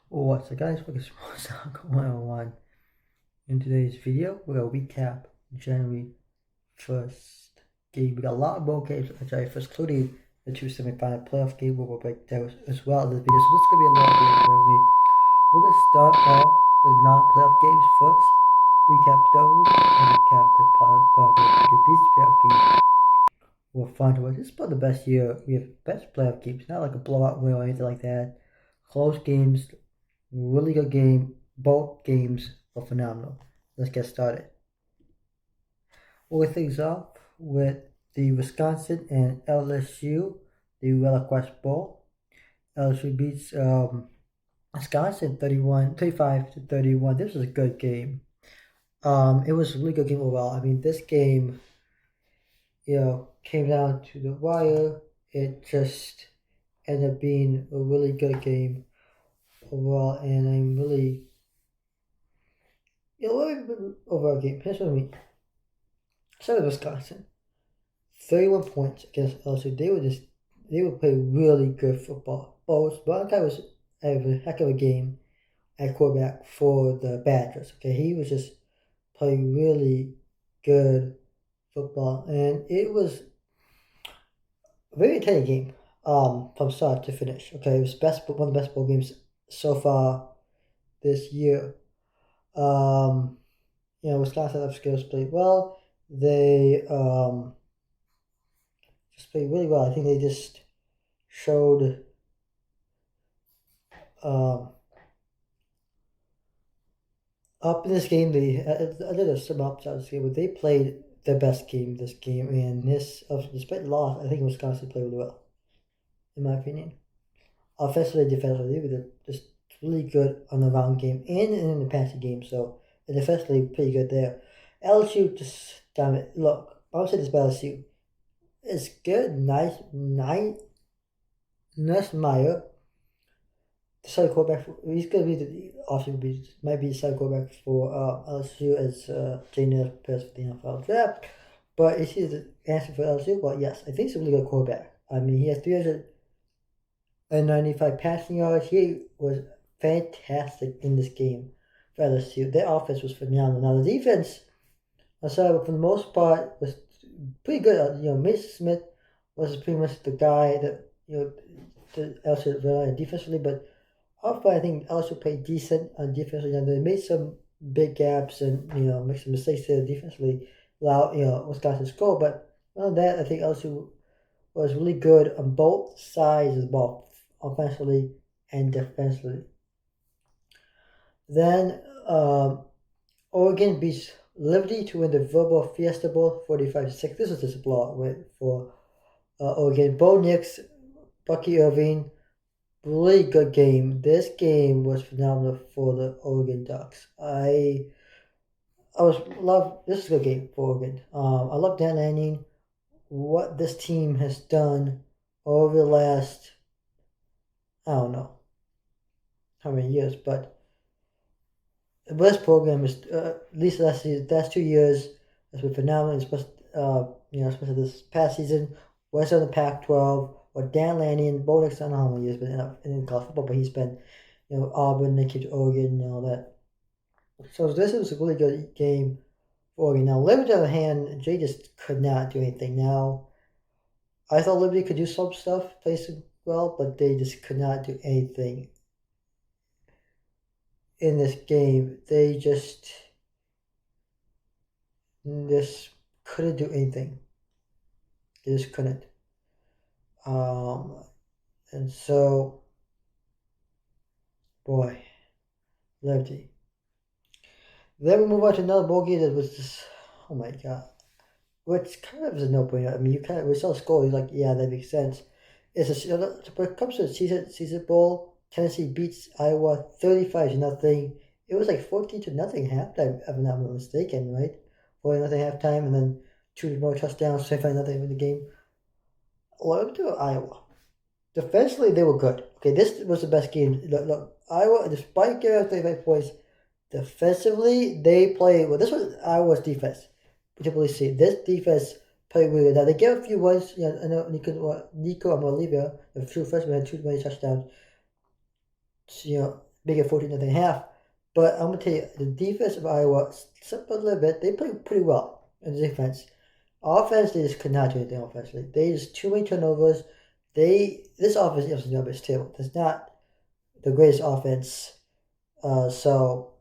What's up guys, welcome to Small Soccer 101. In today's video, we'll recap January 1st game. We got a lot more games on January 1st, including the two semifinal playoff game we'll break down as well in this video. So this is going to be a lot of games. We're going to start off with non-playoff games first, recap those, and recap the playoff games, because these playoff games were fun to watch. This is about the best year. We have best playoff games, not like a blowout win or anything like that. Close games, really good game. Both games were phenomenal. Let's get started. We'll get things off with the Wisconsin and LSU, the Relic Bowl. LSU beats Wisconsin 35-31. This was a good game. It was a really good game overall. I mean, this game, came down to the wire. It just ended up being a really good game overall, and I'm really, overall game. Here's what I mean. Started Wisconsin, 31 points against LSU. They would play really good football. Malachi was having a heck of a game at quarterback for the Badgers. Okay, he was just playing really good football, and it was a very entertaining game. From start to finish. Okay, it was one of the best bowl games so far this year. Wisconsin upskills played well. They just played really well. I think they just showed up in this game. I did some ups out this game, but they played their best game this game, and despite the loss, I think Wisconsin played really well, in my opinion. Offensively, defensively, they were just really good on the round game and in the passing game. So, and defensively, pretty good there. LSU just damn it. Look, I would say this about LSU. It's good, nice. Nussmeier, the starting quarterback. He's gonna be might be the starting quarterback for LSU as Jane prepares for the NFL draft. But is he the answer for LSU? Well, yes, I think he's a really good quarterback. I mean, he has 395 passing yards. He was fantastic in this game for LSU. Their offense was phenomenal. Now the defense, for the most part, was pretty good. Mason Smith was pretty much the guy that the LSU relied on defensively, but offensively, I think LSU played decent on defensively. They made some big gaps and make some mistakes there defensively, allow Wisconsin to score. But other than that, I think LSU was really good on both sides of the ball, offensively and defensively. Then Oregon beats Liberty to win the Verbal Fiesta Bowl 45-6. This was just a blowout for Oregon. Bo Nix, Bucky Irving, really good game. This game was phenomenal for the Oregon Ducks. This is a good game for Oregon. I love Dan Lanning. What this team has done over the last, I don't know how many years, but this program is at least last 2 years has been phenomenal. Especially this past season, West on the Pac-12, or Dan Lanning, Bo Nix, I don't know how many years been in college football, but he's been, Auburn, they came to Oregon, and all that. So this was a really good game for Oregon. Now Liberty, on the other hand, Jay just could not do anything. Now, I thought Liberty could do some stuff, play some well, but they just could not do anything in this game. They just couldn't do anything. They just couldn't. And so, boy, Liberty. Then we move on to another bowl game that was just, oh my god, which kind of is a no-brainer. I mean, we saw the score, you're like, yeah, that makes sense. When it comes to the season bowl, Tennessee beats Iowa 35-0. It was like 14-0 halftime, if I'm not mistaken, right? 40-0 halftime, and then 2 more touchdowns, 25-0 in the game. Let me do Iowa. Defensively, they were good. Okay, this was the best game. Look, Iowa, despite getting out 35 points, defensively, they played well. This was Iowa's defense. Particularly see this defense played really good. Now they gave a few ones. I know Nico Amolivia, the true freshman, had 2 many touchdowns. make it 14-0.5. But I'm gonna tell you, the defense of Iowa slipped a little bit. They played pretty well in the defense. Offense, they just could not do anything offensively. They just too many turnovers. This offense is terrible. It's not the greatest offense. So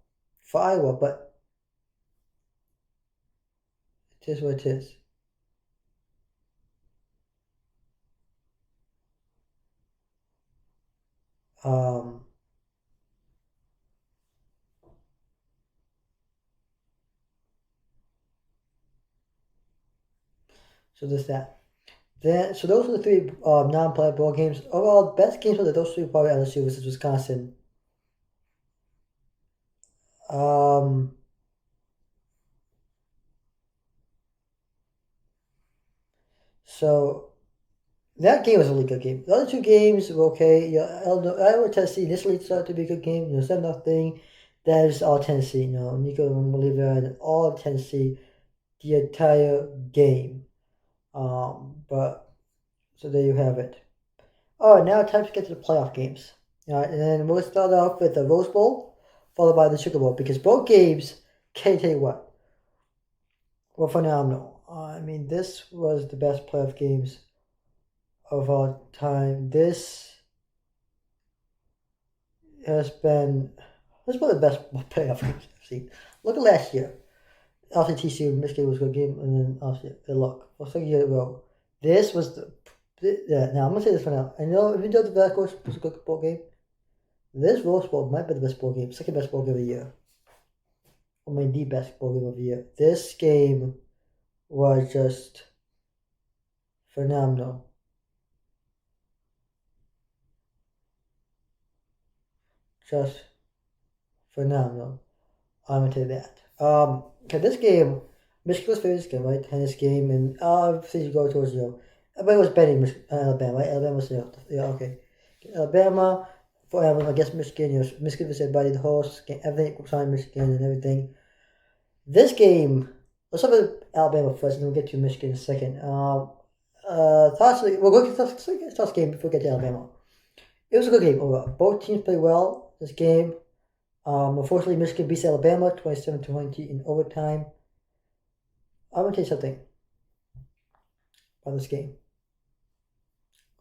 for Iowa, but it is what it is. So there's that. So those are the three non-playoff ball games. Overall, best games were those three probably LSU versus Wisconsin. So that game was a really good game. The other two games were okay. Iowa Tennessee initially started to be a good game. 7-0. That is all Tennessee. Nico Oliva and all Tennessee the entire game. But so there you have it. All right, now time to get to the playoff games. All right, and then we'll start off with the Rose Bowl, followed by the Sugar Bowl, because both games, can't tell you what, were phenomenal. I mean, this was the best playoff games of all time. This has been the best playoff games I've seen. Look at last year. Obviously, TCU Michigan was a good game, and then obviously, look, looks like a year ago. This was now I'm gonna say this for now. I know if you know the Black Horse was a good ball game, this Rose Bowl might be the best ball game, second best ball game of the year. I mean, the best ball game of the year. This game was just phenomenal. Just phenomenal. I'm gonna tell you that. Okay, this game, Michigan was favored this game, right? And this game, and obviously you go towards everybody was betting Alabama, right? Alabama was okay. Alabama for Alabama against Michigan. Michigan was everybody the host, everything signed Michigan and everything. This game, let's talk about Alabama first, and then we'll get to Michigan in a second. We'll go to the game before we get to Alabama. It was a good game overall. Both teams played well this game. Unfortunately, Michigan beats Alabama 27-20 in overtime. I'm going to tell you something about this game.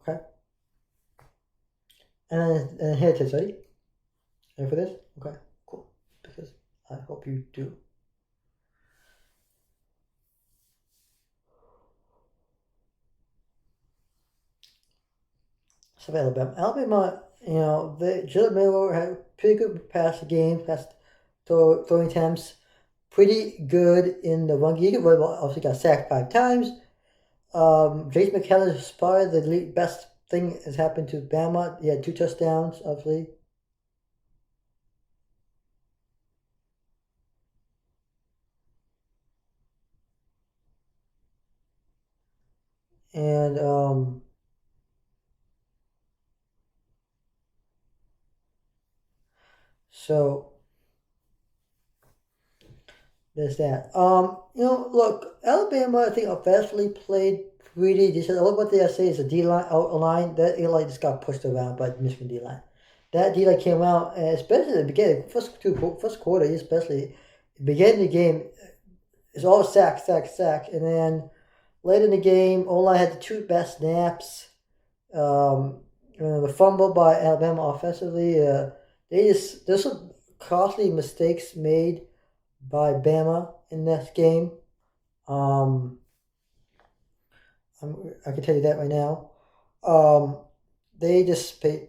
Okay? And here it is, ready? Ready for this? Okay, cool. Because I hope you do. So Alabama, Jalen Miller had pretty good pass throwing attempts. Pretty good in the run game. Obviously got sacked 5 times. Jace McCallum is probably the best thing has happened to Bama. He had 2 touchdowns, obviously. And so there's that. Look, Alabama, I think offensively played pretty decent. What they say is a line that A-line just got pushed around by the Michigan D-line. That D-line came out, and especially at the beginning, first quarter, especially the beginning of the game, it's all sack, and then late in the game, O-line had the 2 best snaps. The fumble by Alabama offensively, there's some costly mistakes made by Bama in this game. I can tell you that right now. They just paid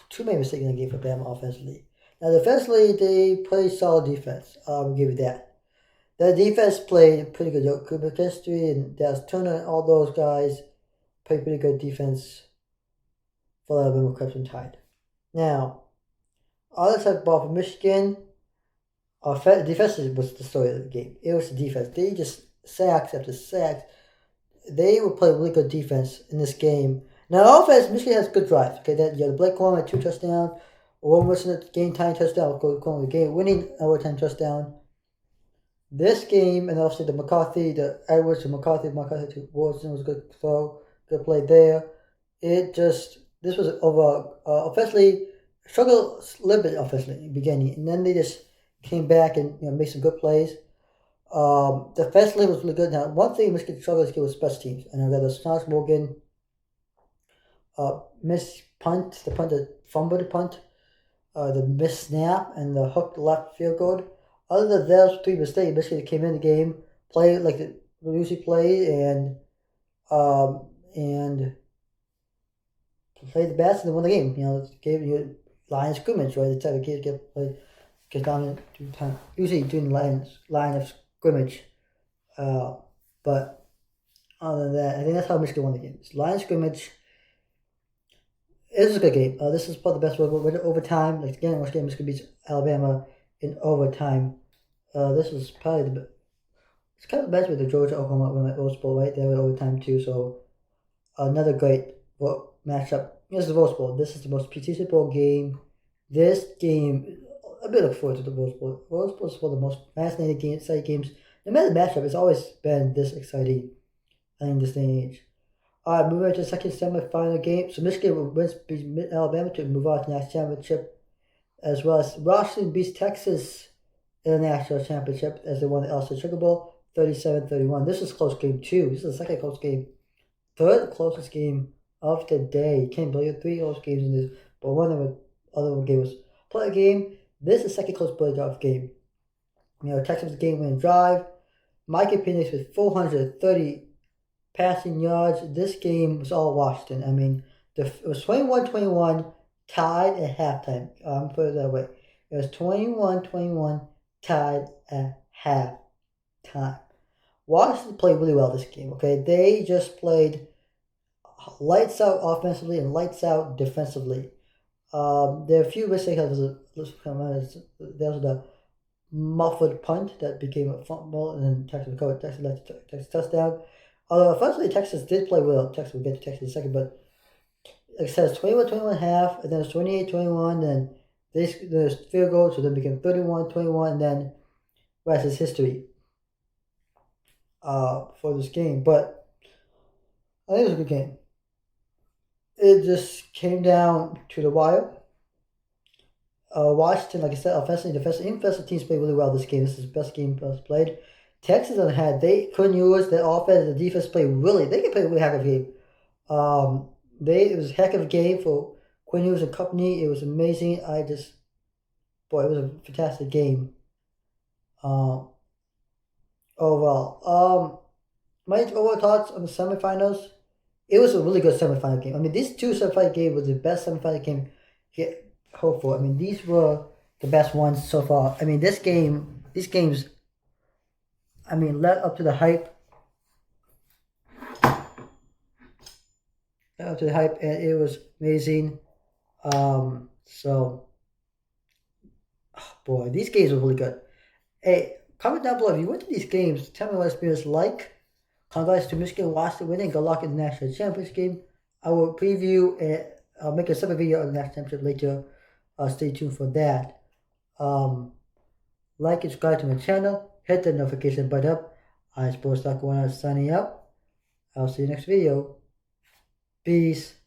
too many mistakes in the game for Bama offensively. Now, defensively, they played solid defense. I'll give you that. That defense played pretty good. Cooper History and Dallas Turner and all those guys played pretty good defense for Alabama Crimson Tide. Now, other side of the ball for Michigan, defense was the story of the game. It was the defense. They just sacks after sacks. They would play really good defense in this game. Now, offense, Michigan has good drives. Okay, the Blake Coleman had 2 touchdowns. Warren Wilson at game time touchdown. Calling the game winning overtime touchdown. This game, and also the Edwards to McCarthy to Wilson was a good throw, good play there. This was overall offensively struggled a little bit offensively in the beginning, and then they just came back and made some good plays. Defensively was really good. Now, one thing Michigan struggled with was special teams, and I got the Snots Morgan missed punt, the punt that fumbled the punt, the missed snap, and the hooked left field goal. Other than those three mistakes, Michigan came in the game, played like they usually play, and played the best and won the game. Gave you line of scrimmage, right? The type of kids get down usually doing line of scrimmage. But other than that, I think that's how Michigan won the game. It's line of scrimmage. It was a good game. This is probably the best one. With overtime, like again, once again, Michigan beats Alabama in overtime. This was probably it's kind of the best with the Georgia Oklahoma Rose Bowl, right? They were overtime too. So another great matchup. This is the Rose Bowl. This is the most participable game. This game, a bit of forward to the Rose Bowl. Rose Bowl is one of the most fascinating exciting games. No matter the matchup, it's always been this exciting in this day and age. All right, moving on to the second semifinal game. So Michigan wins beats Alabama to move on to the national championship, as well as Washington beats Texas in the national championship as they won the LSU Sugar Bowl 37-31. This is a close game too. This is the second close game. Third closest game of the day. You can't believe it. 3 close games in this, but one of the other game was play game. This is the second close breakout game. Texas game-winning drive. Micah Penix with 430 passing yards. This game was all Washington. I mean, it was 21-21, tied at halftime. Put it that way. It was 21-21, tied at halftime. Washington played really well this game. Okay, they just played lights out offensively and lights out defensively. There are a few mistakes. There was the muffled punt that became a fumble, and then Texas recovered. Texas led to Texas touchdown. Although offensively, Texas did play well. Texas will get to Texas in a second, but like I said, it's 21-21 half, and then it's 28-21. Then there's field goal, so then it became 31-21, and then rest is history. For this game, but I think it was a good game. It just came down to the wire. Washington, like I said, offensively, defensively, defensive teams played really well this game. This is the best game played. Texas, on the hand, they couldn't use their offense. The defense played they could play a really heck of a game. It was a heck of a game for Quinn Ewers and company. It was amazing. It was a fantastic game. Overall. My overall thoughts on the semifinals. It was a really good semifinal game. I mean, these two semifinal games were the best semifinal game you hope for. I mean, these were the best ones so far. I mean, these games, I mean, led up to the hype. And it was amazing. Boy, these games were really good. Hey, comment down below if you went to these games. Tell me what experience like. Congrats to Michigan, Washington winning. Good luck in the national championship game. I will preview and I'll make a separate video on the national championship later. Stay tuned for that. Like and subscribe to my channel. Hit the notification button up. I suppose Dr. One signing up. I'll see you next video. Peace.